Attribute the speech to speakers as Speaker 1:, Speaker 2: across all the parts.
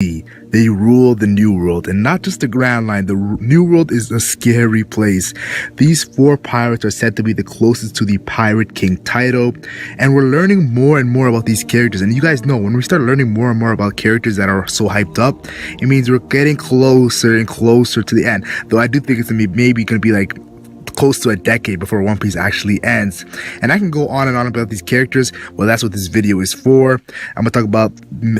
Speaker 1: They rule the New World, and not just the Grand Line. The New World is a scary place. These 4 pirates are said to be the closest to the Pirate King title, and we're learning more and more about these characters. And you guys know, when we start learning more and more about characters that are so hyped up, it means we're getting closer and closer to the end. Though I do think it's maybe gonna be like close to a decade before One Piece actually ends. And I can go on and on about these characters. Well, that's what this video is for. I'm gonna talk about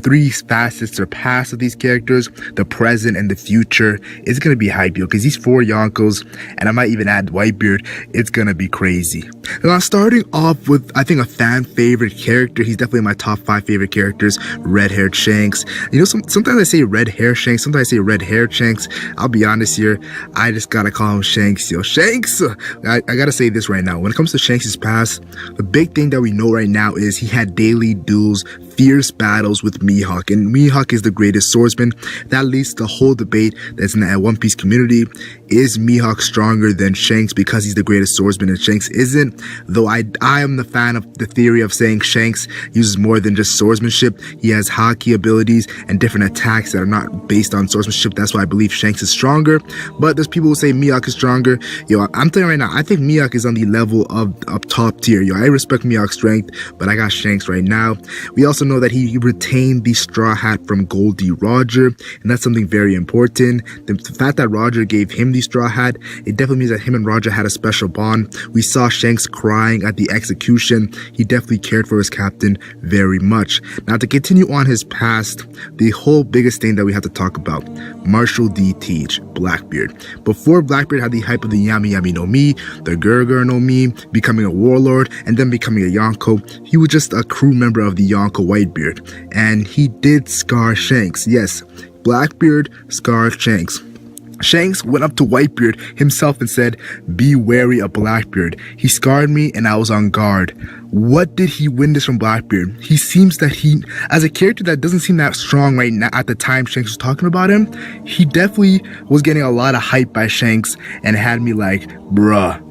Speaker 1: 3 facets or pasts of these characters, the present and the future. It's gonna be hype, yo, because these 4 Yonkos, and I might even add Whitebeard, it's gonna be crazy. Now, starting off with, I think, a fan favorite character. He's definitely my top 5 favorite characters, red-haired Shanks. You know, sometimes I say red hair Shanks, sometimes I say red-haired Shanks. I'll be honest here, I just gotta call him Shanks, yo. Shanks! I gotta say this right now. When it comes to Shanks' past, the big thing that we know right now is he had daily duels, fierce battles with Mihawk, and Mihawk is the greatest swordsman. That leads to the whole debate that's in the One Piece community. Is Mihawk stronger than Shanks because he's the greatest swordsman and Shanks isn't? Though I am the fan of the theory of saying Shanks uses more than just swordsmanship. He has haki abilities and different attacks that are not based on swordsmanship. That's why I believe Shanks is stronger. But there's people who say Mihawk is stronger. Yo, I'm telling you right now, I think Mihawk is on the level of top tier. Yo, I respect Mihawk's strength, but I got Shanks right now. We also know that he retained the straw hat from Goldie Roger, and that's something very important. The fact that Roger gave him the straw hat, it definitely means that him and Roger had a special bond. We saw Shanks crying at the execution. He definitely cared for his captain very much. Now, to continue on his past, the whole biggest thing that we have to talk about, Marshall D. Teach, Blackbeard. Before Blackbeard had the hype of the Yami Yami no Mi, the Gurgur no Mi, becoming a warlord, and then becoming a Yonko, he was just a crew member of the Yonko Whitebeard, and he did scar Shanks. Yes, Blackbeard scarred Shanks. Shanks went up to Whitebeard himself and said, "Be wary of Blackbeard. He scarred me and I was on guard." What did he witness from Blackbeard? He seems that he, as a character that doesn't seem that strong right now at the time Shanks was talking about him, he definitely was getting a lot of hype by Shanks and had me like, bruh.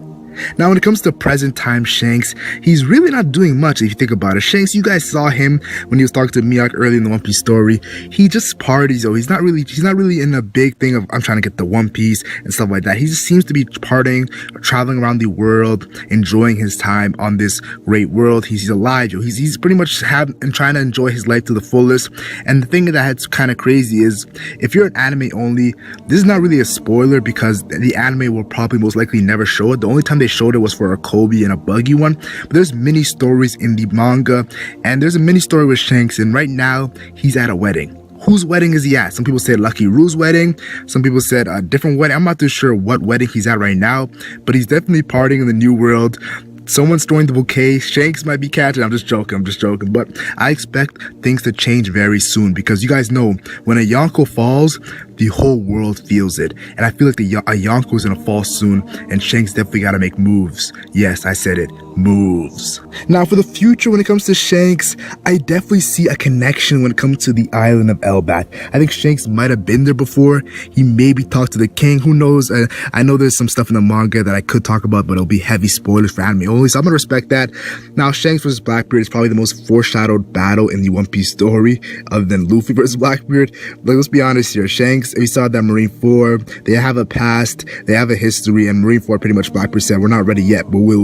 Speaker 1: Now, when it comes to present time Shanks, he's really not doing much if you think about it. Shanks, you guys saw him when he was talking to Mihawk early in the One Piece story. He just parties, though. He's not really in a big thing of I'm trying to get the One Piece and stuff like that. He just seems to be partying, traveling around the world, enjoying his time on this great world. He's alive, yo. He's pretty much trying to enjoy his life to the fullest. And the thing that's kind of crazy is, if you're an anime only, this is not really a spoiler because the anime will probably most likely never show it. The only time they showed it was for a Kobe and a Buggy one, but there's mini stories in the manga, and there's a mini story with Shanks, and right now he's at a wedding. Whose wedding is he at? Some people said Lucky Rue's wedding, some people said a different wedding. I'm not too sure what wedding he's at right now, but he's definitely partying in the New World. Someone's throwing the bouquet. Shanks might be catching. I'm just joking. But I expect things to change very soon because you guys know when a Yonko falls, the whole world feels it. And I feel like a Yonko is gonna fall soon, and Shanks definitely gotta make moves. Yes, I said it. Moves. Now, for the future, when it comes to Shanks, I definitely see a connection when it comes to the island of Elbaf. I think Shanks might have been there before. He maybe talked to the king. Who knows? I know there's some stuff in the manga that I could talk about, but it'll be heavy spoilers for anime only, so I'm gonna respect that. Now, Shanks versus Blackbeard is probably the most foreshadowed battle in the One Piece story, other than Luffy versus Blackbeard. But let's be honest here. Shanks, we saw that Marine 4, they have a past, they have a history, and Marine 4 pretty much Blackbeard said, we're not ready yet, but we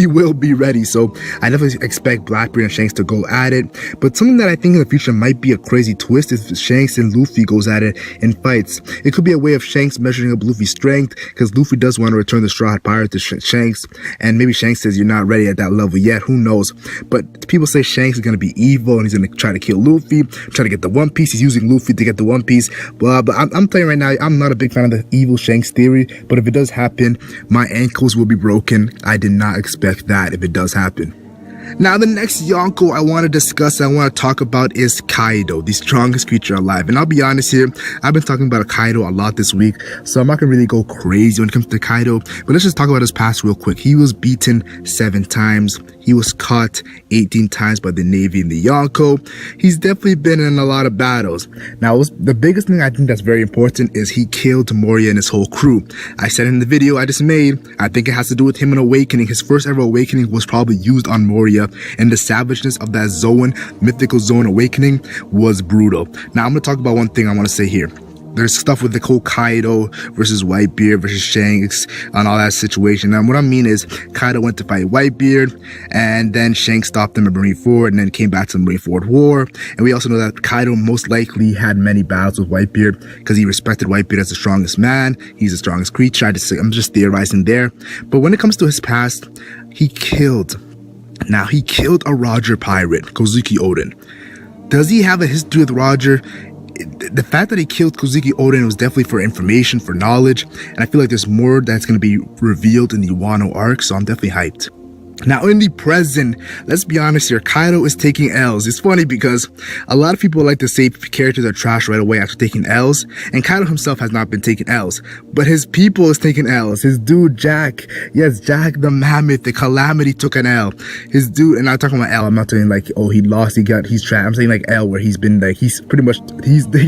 Speaker 1: will be ready. So I definitely expect Blackbeard and Shanks to go at it. But something that I think in the future might be a crazy twist is Shanks and Luffy goes at it in fights. It could be a way of Shanks measuring up Luffy's strength, because Luffy does want to return the Straw Hat Pirate to Shanks, and maybe Shanks says you're not ready at that level yet. Who knows? But people say Shanks is going to be evil and he's going to try to kill Luffy, try to get the One Piece. He's using Luffy to get the One Piece. Blah, but I'm telling you right now, I'm not a big fan of the evil Shanks theory, but if it does happen, my ankles will be broken. I did not expect that if it does happen. Now, the next Yonko I want to discuss and I want to talk about is Kaido, the strongest creature alive. And I'll be honest here, I've been talking about Kaido a lot this week, so I'm not going to really go crazy when it comes to Kaido, but let's just talk about his past real quick. He was beaten 7 times. He was caught 18 times by the Navy and the Yonko. He's definitely been in a lot of battles. Now, the biggest thing I think that's very important is he killed Moria and his whole crew. I said in the video I just made, I think it has to do with him and awakening. His first ever awakening was probably used on Moria area, and the savageness of that zone, mythical zone awakening, was brutal. Now I'm gonna talk about one thing I want to say here. There's stuff with the whole Kaido versus Whitebeard versus Shanks and all that situation. Now, what I mean is Kaido went to fight Whitebeard, and then Shanks stopped him at Marineford, and then came back to the Marineford War. And we also know that Kaido most likely had many battles with Whitebeard because he respected Whitebeard as the strongest man. He's the strongest creature. I'm just theorizing there. But when it comes to his past, he killed a Roger pirate, Kozuki Oden. Does he have a history with Roger? The fact that he killed Kozuki Oden was definitely for information, for knowledge, and I feel like there's more that's going to be revealed in the Wano arc, so I'm definitely hyped. Now, in the present, let's be honest here, Kaido is taking L's. It's funny because a lot of people like to say characters are trash right away after taking L's, and Kaido himself has not been taking L's, but his people is taking L's. His dude, Jack, yes, Jack the Mammoth, the Calamity, took an L. His dude, and I'm talking about L, I'm not saying like, oh, he lost, he's trash. I'm saying like L, where he's been like, he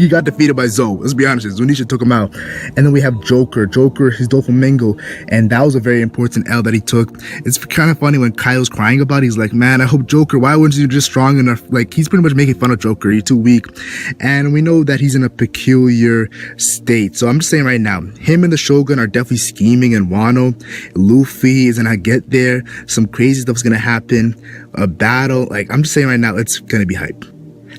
Speaker 1: got defeated by Zou. Let's be honest, Zunisha took him out. And then we have Joker, his Doflamingo, and that was a very important L that he took. It's kind of funny when Kyle's crying about it. He's like, man, I hope Joker, why weren't you just strong enough? Like, he's pretty much making fun of Joker. You're too weak. And we know that he's in a peculiar state. So I'm just saying right now, him and the Shogun are definitely scheming in Wano. Luffy is gonna get there. Some crazy stuff's gonna happen. A battle. Like, I'm just saying right now, it's gonna be hype.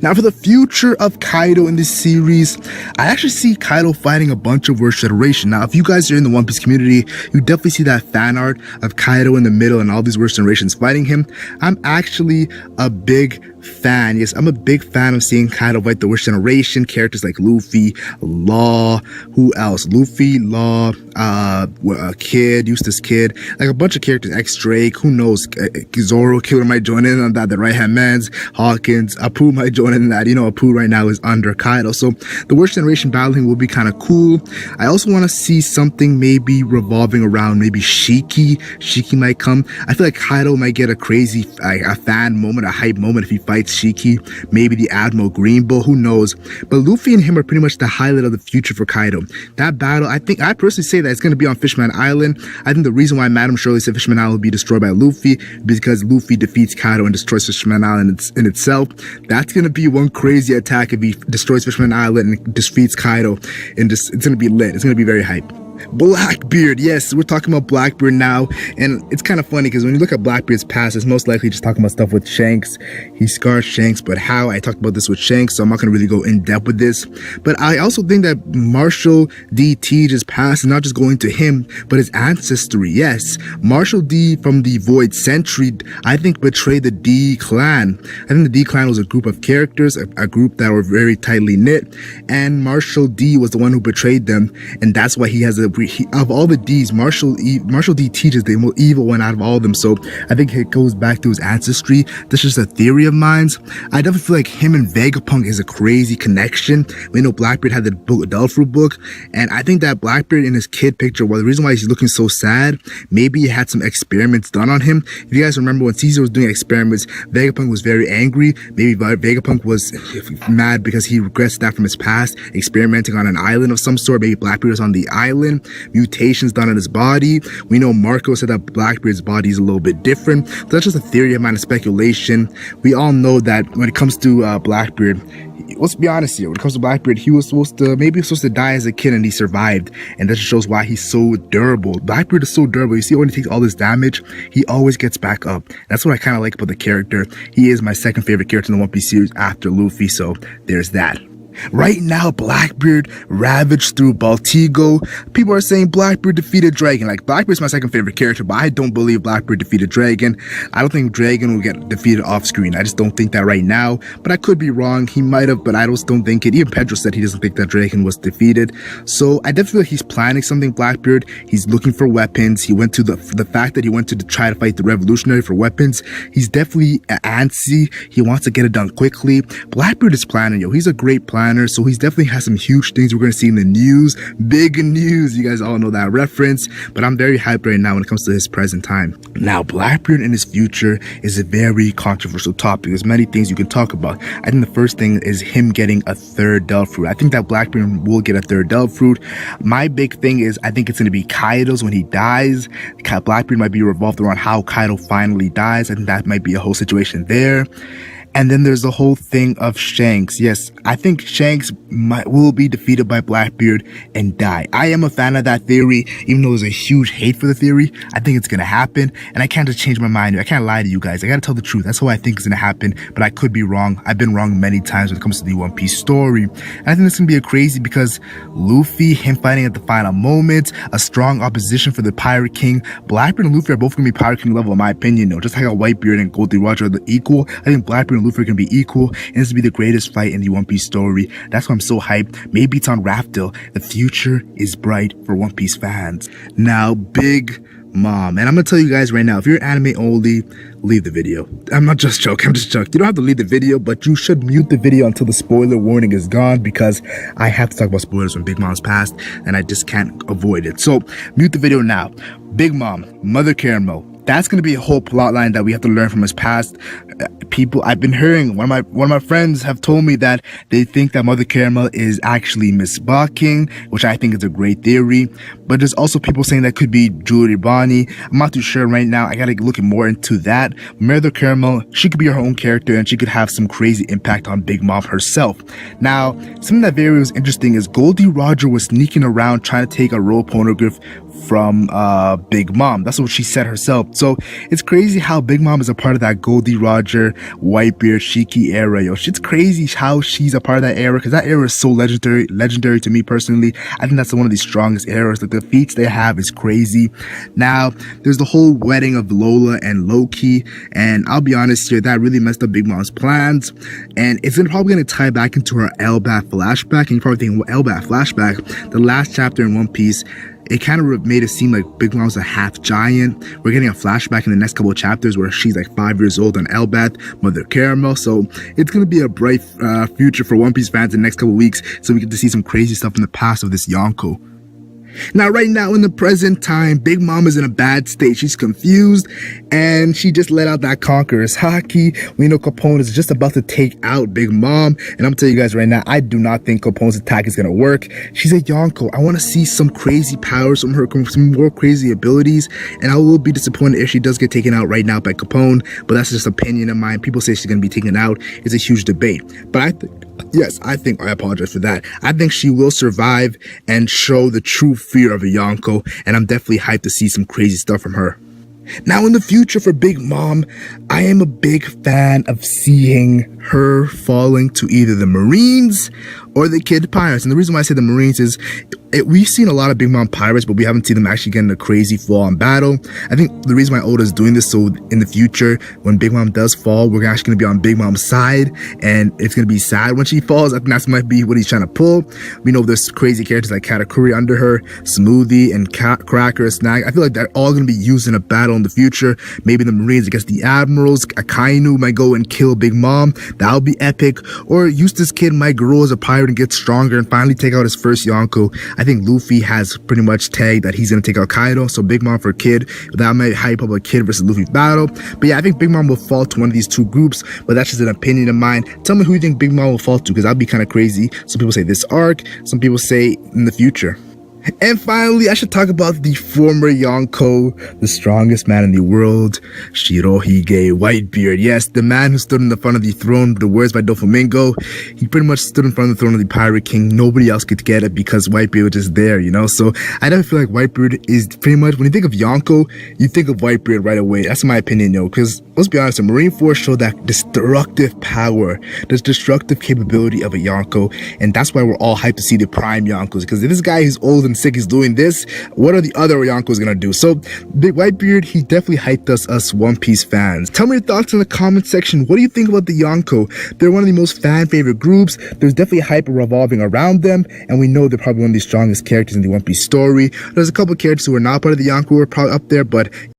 Speaker 1: Now, for the future of Kaido in this series, I actually see Kaido fighting a bunch of Worst Generation. Now, if you guys are in the One Piece community, you definitely see that fan art of Kaido in the middle and all these Worst Generations fighting him. I'm actually a big fan. Yes, I'm a big fan of seeing Kaido fight the Worst Generation, characters like Luffy, Law, who else? Luffy, Law, Kid, Eustace Kid, like a bunch of characters, X-Drake, who knows, Zoro, Killer might join in on that, the right-hand mans, Hawkins, Apu might join in that. You know, Apu right now is under Kaido, so the Worst Generation battling will be kind of cool. I also want to see something maybe revolving around maybe Shiki might come. I feel like Kaido might get a crazy, a fan moment, a hype moment if he fights Shiki, maybe the Admiral Green Bull, who knows. But Luffy and him are pretty much the highlight of the future for Kaido. That battle, I personally say that it's going to be on Fishman Island. I think the reason why Madame Shirley said Fishman Island will be destroyed by Luffy is because Luffy defeats Kaido and destroys Fishman Island in itself. That's going to be one crazy attack if he destroys Fishman Island and defeats Kaido, and it's going to be lit. It's going to be very hype. Blackbeard, yes, we're talking about Blackbeard now, and it's kind of funny because when you look at Blackbeard's past, it's most likely just talking about stuff with Shanks. He scarred Shanks, but how? I talked about this with Shanks, so I'm not going to really go in depth with this. But I also think that Marshall D. Teage's past is not just going to him, but his ancestry. Yes, Marshall D. from the Void Century, I think, betrayed the D clan. I think the D clan was a group of characters, a group that were very tightly knit, and Marshall D. was the one who betrayed them, and that's why he has of all the D's, Marshall D. Teaches the most evil one out of all of them. So I think it goes back to his ancestry. That's just a theory of mine. I definitely feel like him and Vegapunk is a crazy connection. We know Blackbeard had the book, Adult Fruit book, and I think that Blackbeard in his kid picture, well, the reason why he's looking so sad, maybe he had some experiments done on him. If you guys remember when Caesar was doing experiments, Vegapunk was very angry. Maybe Vegapunk was mad because he regrets that from his past, experimenting on an island of some sort. Maybe Blackbeard was on the island. Mutations done in his body. We know Marco said that Blackbeard's body is a little bit different. So that's just a theory of mine, a speculation. We all know that when it comes to Blackbeard, let's be honest here, when it comes to Blackbeard, he was supposed to die as a kid and he survived, and that just shows why he's so durable. Blackbeard is so durable. You see, when he takes all this damage, he always gets back up. That's what I kind of like about the character. He is my second favorite character in the One Piece series after Luffy, so there's that. Right now, Blackbeard ravaged through Baltigo. People are saying Blackbeard defeated Dragon. Like, Blackbeard's my second favorite character, but I don't believe Blackbeard defeated Dragon. I don't think Dragon will get defeated off screen. I just don't think that right now, but I could be wrong. He might have, but I just don't think it. Even Pedro said he doesn't think that Dragon was defeated. So I definitely feel like he's planning something, Blackbeard. He's looking for weapons. He went to the fact that he went to try to fight the Revolutionary for weapons. He's definitely antsy. He wants to get it done quickly. Blackbeard is planning, yo. He's a great planner. designer, so he's definitely has some huge things we're going to see in the news. Big news, you guys all know that reference, but I'm very hyped right now when it comes to his present time. Now, Blackbeard in his future is a very controversial topic. There's many things you can talk about. I think the first thing is him getting a third Delph fruit. I think that Blackbeard will get a third Delph fruit. My big thing is I think it's going to be Kaido's when he dies. Blackbeard might be revolved around how Kaido finally dies. I think that might be a whole situation there. And then there's the whole thing of Shanks. Yes, I think Shanks will be defeated by Blackbeard and die. I am a fan of that theory, even though there's a huge hate for the theory. I think it's going to happen, and I can't just change my mind. I can't lie to you guys. I got to tell the truth. That's how I think it's going to happen, but I could be wrong. I've been wrong many times when it comes to the One Piece story. And I think it's going to be a crazy because Luffy, him fighting at the final moment, a strong opposition for the Pirate King. Blackbeard and Luffy are both going to be Pirate King level, in my opinion, though. Just like how Whitebeard and Goldie Roger are the equal, I think Blackbeard and Luffy are going to be equal, and this will be the greatest fight in the One Piece story. That's why I'm so hyped. Maybe it's on Raftel. The future is bright for One Piece fans. Now, Big Mom. And I'm going to tell you guys right now, if you're anime only, leave the video. I'm not just joking. I'm just joking. You don't have to leave the video, but you should mute the video until the spoiler warning is gone, because I have to talk about spoilers when Big Mom's passed, and I just can't avoid it. So, mute the video now. Big Mom, Mother Caramel. That's going to be a whole plot line that we have to learn from his past. People, I've been hearing, one of my friends have told me that they think that Mother Caramel is actually Miss Barking, which I think is a great theory. But there's also people saying that could be Julie Bonnie. I'm not too sure right now. I got to look more into that. Mother Caramel, she could be her own character, and she could have some crazy impact on Big Mom herself. Now, something that very was interesting is Goldie Roger was sneaking around trying to take a roll poneglyph from Big Mom. That's what she said herself. So it's crazy how Big Mom is a part of that Goldie Roger, Whitebeard, Shiki era. Yo, it's crazy how she's a part of that era, because that era is so legendary to me personally. I think that's one of the strongest eras. Like, the feats they have is crazy. Now, there's the whole wedding of Lola and Loki, and I'll be honest here, that really messed up Big Mom's plans, and it's probably going to tie back into her Elbaf flashback. And you're probably thinking, well, Elbaf flashback, the last chapter in One Piece, it kind of made it seem like Big Mom's a half giant. We're getting a flashback in the next couple of chapters where she's like 5 years old on Elbaf, Mother Caramel. So it's going to be a bright future for One Piece fans in the next couple of weeks. So we get to see some crazy stuff in the past of this Yonko. Now, right now in the present time, Big Mom is in a bad state. She's confused, and she just let out that conqueror's haki. We know Capone is just about to take out Big Mom, and I'm telling you guys right now, I do not think Capone's attack is going to work. She's a Yonko. I want to see some crazy powers from her, some more crazy abilities, and I will be disappointed if she does get taken out right now by Capone, but that's just opinion of mine. People say she's going to be taken out. It's a huge debate, but I apologize for that. I think she will survive and show the true fear of a Yonko, and I'm definitely hyped to see some crazy stuff from her. Now, in the future for Big Mom, I am a big fan of seeing her falling to either the Marines or the Kid Pirates. And the reason why I say the Marines is we've seen a lot of Big Mom pirates, but we haven't seen them actually getting a crazy fall in battle. I think the reason why Oda's doing this, so in the future, when Big Mom does fall, we're actually going to be on Big Mom's side, and it's going to be sad when she falls. I think that might be what he's trying to pull. We know there's crazy characters like Katakuri under her, Smoothie, and Cracker, Snag. I feel like they're all going to be used in a battle in the future. Maybe the Marines against the Admirals. Akainu might go and kill Big Mom. That'll be epic. Or Eustace Kid might grow as a pirate and get stronger and finally take out his first Yonko. I think Luffy has pretty much tagged that he's going to take out Kaido, so Big Mom for Kid. That might hype up a Kid versus Luffy battle. But yeah, I think Big Mom will fall to one of these two groups, but that's just an opinion of mine. Tell me who you think Big Mom will fall to, because that'd be kind of crazy. Some people say this arc, some people say in the future. And finally, I should talk about the former Yonko, the strongest man in the world, Shirohige Whitebeard. Yes, the man who stood in the front of the throne, the words by Doflamingo. He pretty much stood in front of the throne of the Pirate King. Nobody else could get it because Whitebeard was just there, you know? So I don't feel like Whitebeard is pretty much, when you think of Yonko, you think of Whitebeard right away. That's my opinion, yo. Because let's be honest, the Marine Force showed that destructive power, this destructive capability of a Yonko. And that's why we're all hyped to see the prime Yonkos. Because if this guy is old and sick is doing this, what are the other Yonkos gonna do? So Big Whitebeard, he definitely hyped us One Piece fans. Tell me your thoughts in the comment section. What do you think about the Yonko? They're one of the most fan favorite groups. There's definitely hype revolving around them, and we know they're probably one of the strongest characters in the One Piece story. There's a couple characters who are not part of the Yonko who are probably up there, but